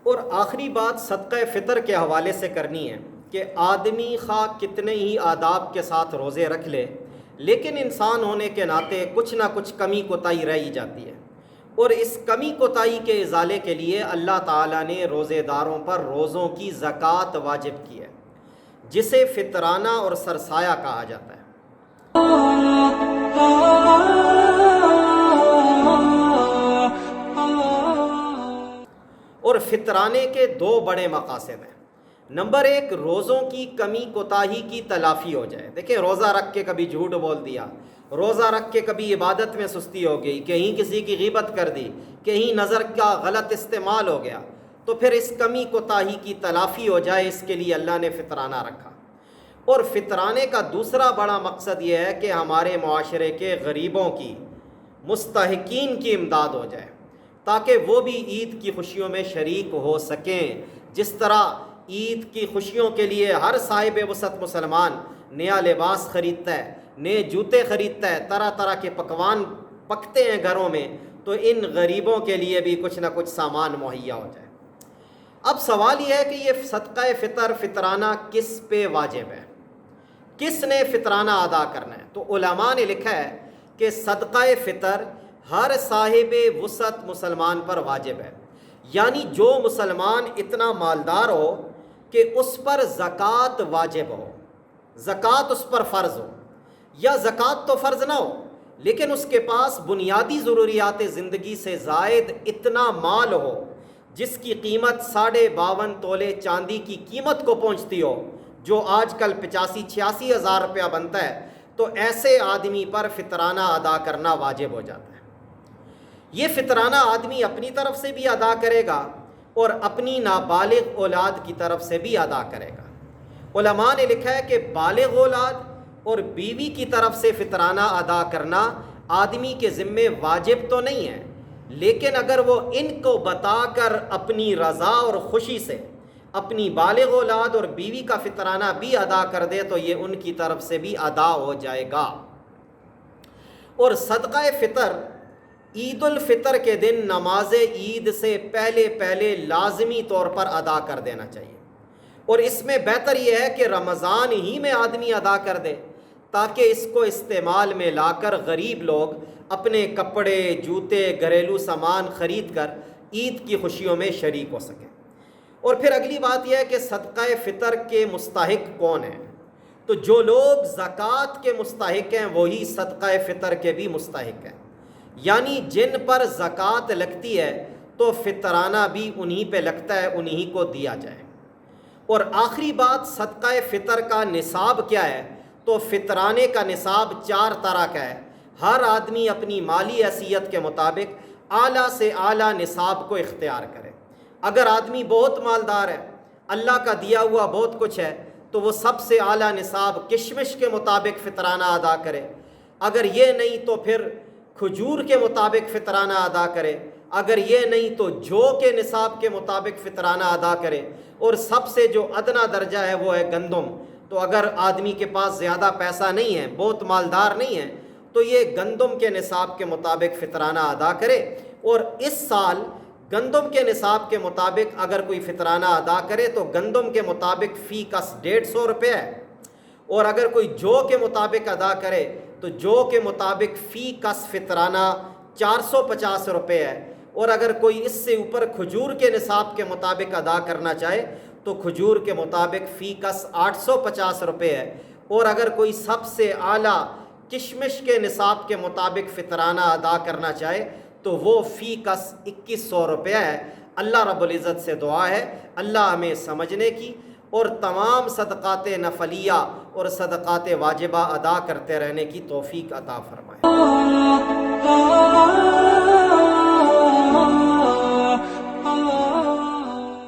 اور آخری بات صدقہ فطر کے حوالے سے کرنی ہے کہ آدمی خواہ کتنے ہی آداب کے ساتھ روزے رکھ لے، لیکن انسان ہونے کے ناطے کچھ نہ کچھ کمی کوتاہی رہ ہی جاتی ہے، اور اس کمی کوتاہی کے ازالے کے لیے اللہ تعالیٰ نے روزے داروں پر روزوں کی زکوٰۃ واجب کی ہے، جسے فطرانہ اور سرسایہ کہا جاتا ہے۔ اور فطرانے کے دو بڑے مقاصد ہیں۔ نمبر ایک، روزوں کی کمی کوتاہی کی تلافی ہو جائے۔ دیکھیں، روزہ رکھ کے کبھی جھوٹ بول دیا، روزہ رکھ کے کبھی عبادت میں سستی ہو گئی، کہیں کسی کی غیبت کر دی، کہیں نظر کا غلط استعمال ہو گیا، تو پھر اس کمی کوتاہی کی تلافی ہو جائے، اس کے لیے اللہ نے فطرانہ رکھا۔ اور فطرانے کا دوسرا بڑا مقصد یہ ہے کہ ہمارے معاشرے کے غریبوں کی، مستحقین کی امداد ہو جائے، تاکہ وہ بھی عید کی خوشیوں میں شریک ہو سکیں۔ جس طرح عید کی خوشیوں کے لیے ہر صاحب وسعت مسلمان نیا لباس خریدتا ہے، نئے جوتے خریدتا ہے، طرح طرح کے پکوان پکتے ہیں گھروں میں، تو ان غریبوں کے لیے بھی کچھ نہ کچھ سامان مہیا ہو جائے۔ اب سوال یہ ہے کہ یہ صدقہ فطر، فطرانہ کس پہ واجب ہے؟ کس نے فطرانہ ادا کرنا ہے؟ تو علماء نے لکھا ہے کہ صدقہ فطر ہر صاحب وسعت مسلمان پر واجب ہے، یعنی جو مسلمان اتنا مالدار ہو کہ اس پر زکوٰۃ واجب ہو، زکوٰۃ اس پر فرض ہو، یا زکوٰۃ تو فرض نہ ہو لیکن اس کے پاس بنیادی ضروریات زندگی سے زائد اتنا مال ہو جس کی قیمت 52.5 تولے چاندی کی قیمت کو پہنچتی ہو، جو آج کل 85-86 ہزار روپیہ بنتا ہے، تو ایسے آدمی پر فطرانہ ادا کرنا واجب ہو جاتا ہے۔ یہ فطرانہ آدمی اپنی طرف سے بھی ادا کرے گا اور اپنی نابالغ اولاد کی طرف سے بھی ادا کرے گا۔ علماء نے لکھا ہے کہ بالغ اولاد اور بیوی کی طرف سے فطرانہ ادا کرنا آدمی کے ذمے واجب تو نہیں ہے، لیکن اگر وہ ان کو بتا کر اپنی رضا اور خوشی سے اپنی بالغ اولاد اور بیوی کا فطرانہ بھی ادا کر دے تو یہ ان کی طرف سے بھی ادا ہو جائے گا۔ اور صدقہ فطر عید الفطر کے دن نماز عید سے پہلے لازمی طور پر ادا کر دینا چاہیے، اور اس میں بہتر یہ ہے کہ رمضان ہی میں آدمی ادا کر دے، تاکہ اس کو استعمال میں لا کر غریب لوگ اپنے کپڑے، جوتے، گھریلو سامان خرید کر عید کی خوشیوں میں شریک ہو سکیں۔ اور پھر اگلی بات یہ ہے کہ صدقہ فطر کے مستحق کون ہیں؟ تو جو لوگ زکوٰۃ کے مستحق ہیں وہی صدقہ فطر کے بھی مستحق ہیں، یعنی جن پر زکوٰۃ لگتی ہے تو فطرانہ بھی انہی پہ لگتا ہے، انہی کو دیا جائے۔ اور آخری بات، صدقہ فطر کا نصاب کیا ہے؟ تو فطرانے کا نصاب 4 طرح کا ہے۔ ہر آدمی اپنی مالی حیثیت کے مطابق اعلیٰ سے اعلیٰ نصاب کو اختیار کرے۔ اگر آدمی بہت مالدار ہے، اللہ کا دیا ہوا بہت کچھ ہے، تو وہ سب سے اعلیٰ نصاب کشمش کے مطابق فطرانہ ادا کرے۔ اگر یہ نہیں تو پھر کھجور کے مطابق فطرانہ ادا کرے، اگر یہ نہیں تو جو کے نصاب کے مطابق فطرانہ ادا کرے، اور سب سے جو ادنا درجہ ہے وہ ہے گندم۔ تو اگر آدمی کے پاس زیادہ پیسہ نہیں ہے، بہت مالدار نہیں ہے، تو یہ گندم کے نصاب کے مطابق فطرانہ ادا کرے۔ اور اس سال گندم کے نصاب کے مطابق اگر کوئی فطرانہ ادا کرے تو گندم کے مطابق فی کس 150 روپے ہے، اور اگر کوئی جو کے مطابق ادا کرے تو جو کے مطابق فی کس فطرانہ 450 روپے ہے، اور اگر کوئی اس سے اوپر کھجور کے نصاب کے مطابق ادا کرنا چاہے تو کھجور کے مطابق فی کس 850 روپے ہے، اور اگر کوئی سب سے اعلیٰ کشمش کے نصاب کے مطابق فطرانہ ادا کرنا چاہے تو وہ فی کس 2100 روپے ہے۔ اللہ رب العزت سے دعا ہے اللہ ہمیں سمجھنے کی اور تمام صدقات نفلیہ اور صدقات واجبہ ادا کرتے رہنے کی توفیق عطا فرمائے۔